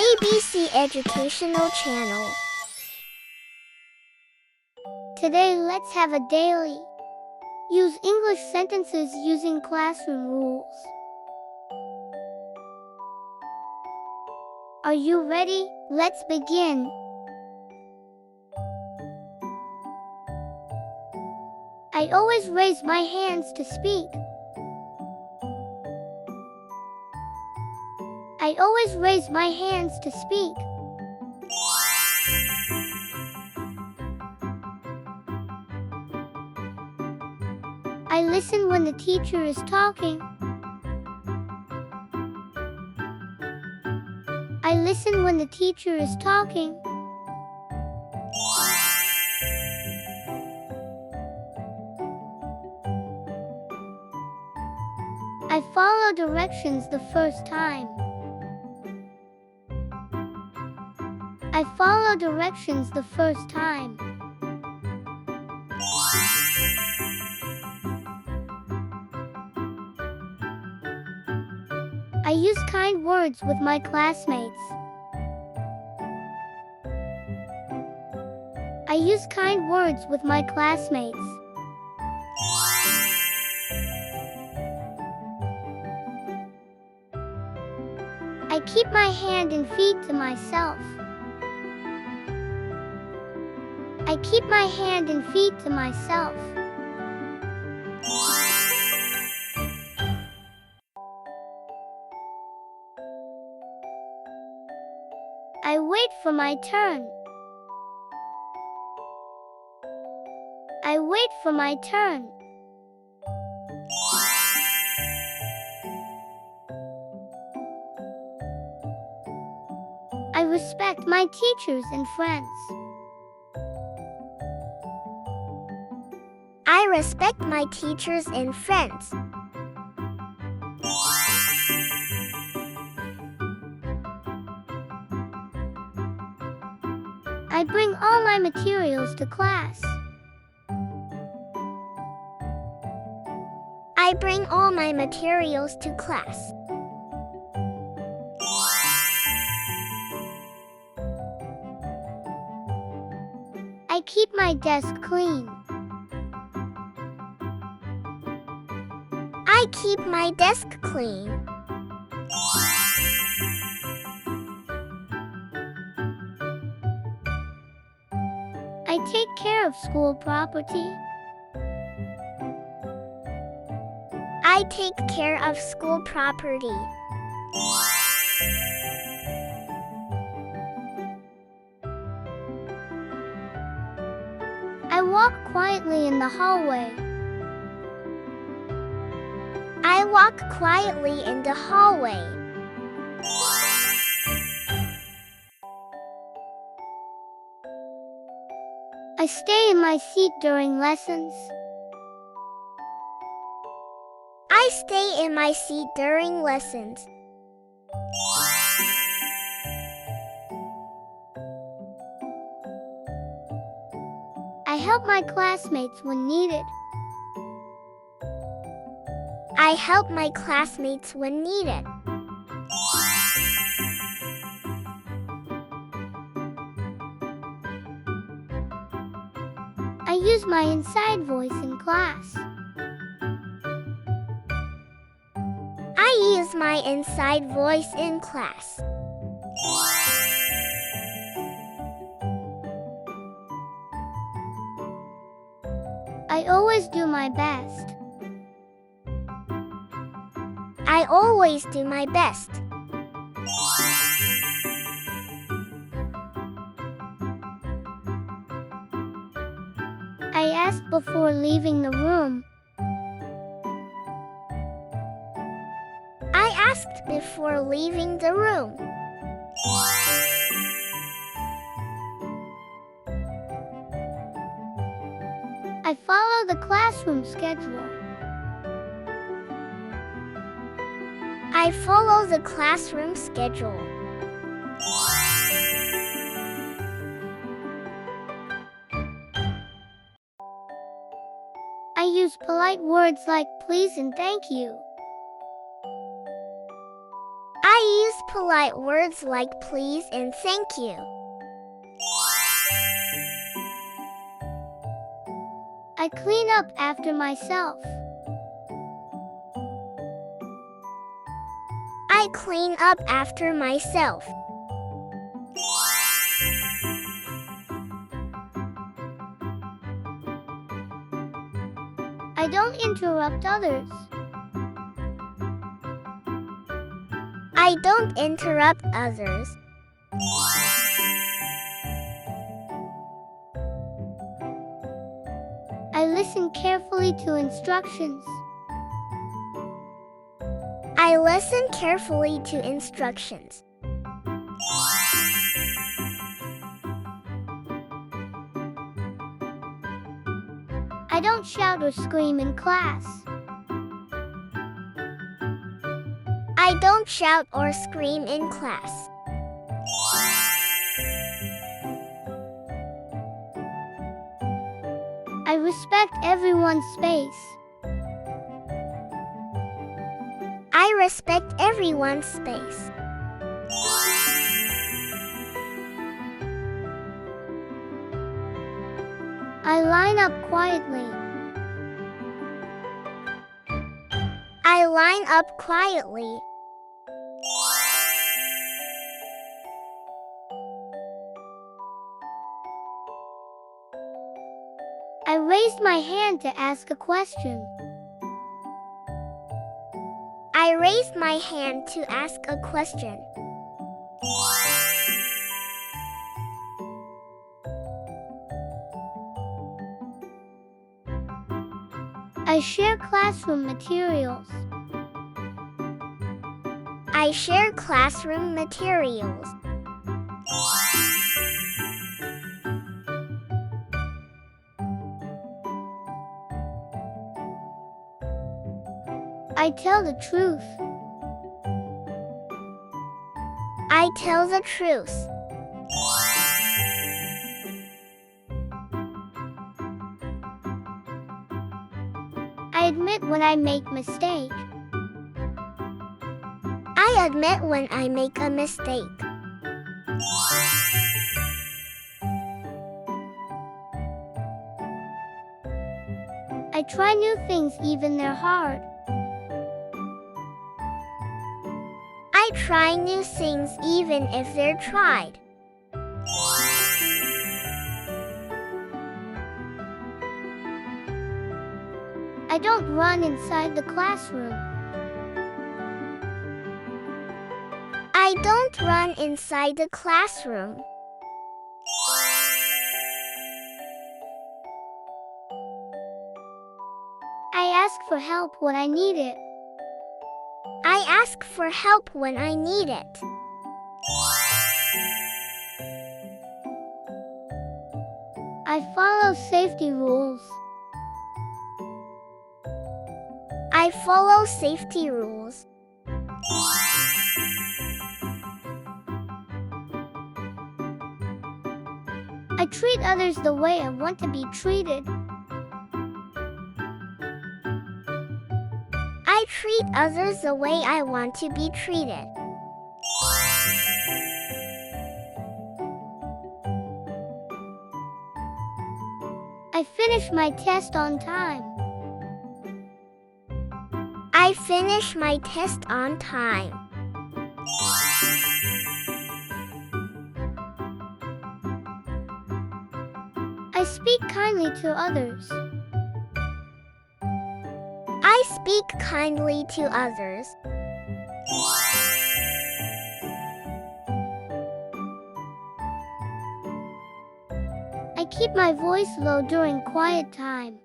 ABC Educational Channel. Today let's have a daily. Use English sentences using classroom rules. Are you ready? Let's begin. I always raise my hands to speak. I always raise my hands to speak. I listen when the teacher is talking. I listen when the teacher is talking. I follow directions the first time. I follow directions the first time. I use kind words with my classmates. I use kind words with my classmates. I keep my hand and feet to myself. I keep my hand and feet to myself. I wait for my turn. I wait for my turn. I respect my teachers and friends. I respect my teachers and friends. I bring all my materials to class. I bring all my materials to class. I keep my desk clean. I keep my desk clean. I take care of school property. I take care of school property. I walk quietly in the hallway. I walk quietly in the hallway. I stay in my seat during lessons. I stay in my seat during lessons. I help my classmates when needed. I help my classmates when needed. I use my inside voice in class. I use my inside voice in class. I always do my best. I always do my best. I ask before leaving the room. I asked before leaving the room. I follow the classroom schedule. I follow the classroom schedule. I use polite words like please and thank you. I use polite words like please and thank you. I clean up after myself. I clean up after myself. I don't interrupt others. I don't interrupt others. I listen carefully to instructions. I listen carefully to instructions. I don't shout or scream in class. I don't shout or scream in class. I respect everyone's space. I respect everyone's space. I line up quietly. I line up quietly. I raised my hand to ask a question. I raised my hand to ask a question. I share classroom materials. I share classroom materials. I tell the truth. I tell the truth. I admit when I make mistake. I admit when I make a mistake. I try new things even they're hard. I try new things even if they're tried. I don't run inside the classroom. I don't run inside the classroom. I ask for help when I need it. I ask for help when I need it. I follow safety rules. I follow safety rules. I treat others the way I want to be treated. I treat others the way I want to be treated. I finish my test on time. I finish my test on time. I speak kindly to others. I speak kindly to others. I keep my voice low during quiet time.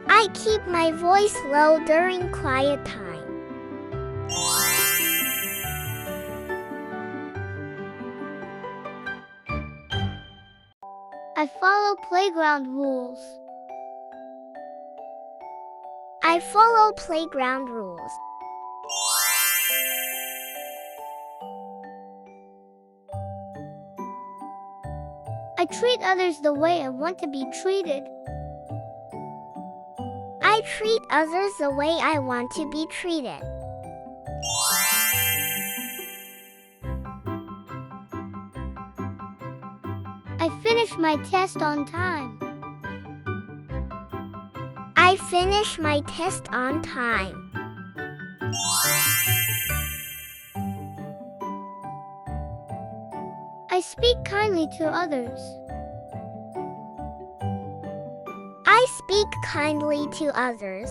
I keep my voice low during quiet time. I follow playground rules. I follow playground rules. I treat others the way I want to be treated. I treat others the way I want to be treated. I finished my test on time. I finished my test on time. I speak kindly to others. I speak kindly to others.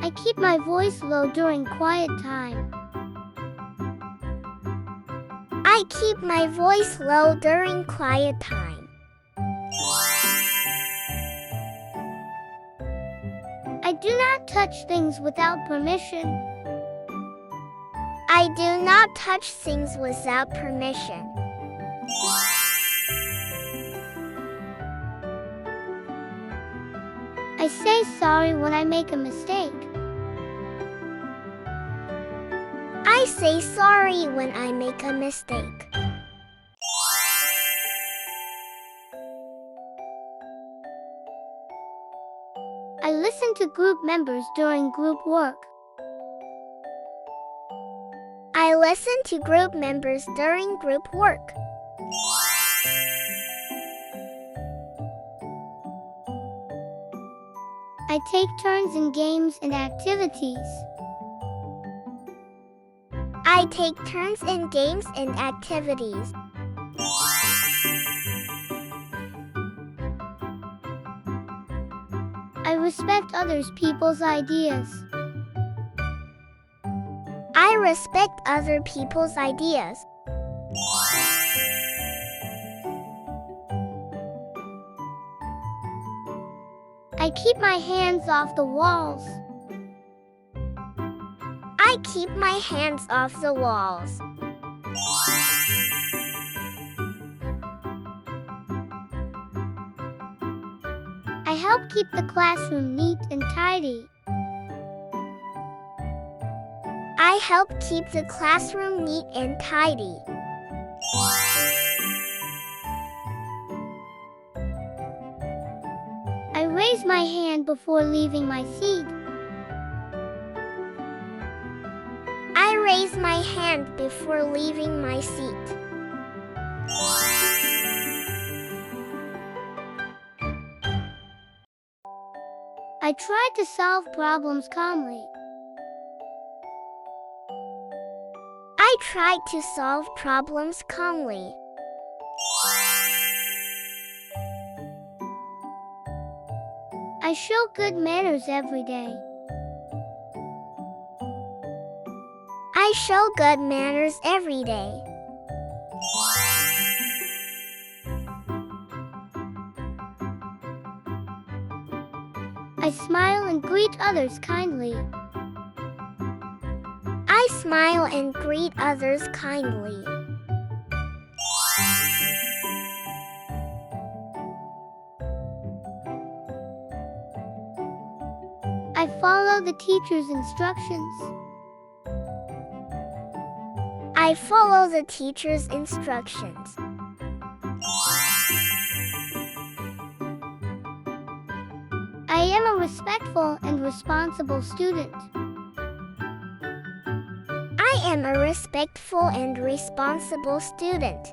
I keep my voice low during quiet time. I keep my voice low during quiet time. I do not touch things without permission. I do not touch things without permission. I say sorry when I make a mistake. I say sorry when I make a mistake. I listen to group members during group work. I listen to group members during group work. I take turns in games and activities. I take turns in games and activities. I respect others people's ideas. I respect other people's ideas. I keep my hands off the walls. I keep my hands off the walls. I help keep the classroom neat and tidy. I help keep the classroom neat and tidy. I raise my hand before leaving my seat. I raise my hand before leaving my seat. I try to solve problems calmly. I try to solve problems calmly. I show good manners every day. I show good manners every day. I smile and greet others kindly. I smile and greet others kindly. I follow the teacher's instructions. I follow the teacher's instructions. I am a respectful and responsible student. I am a respectful and responsible student.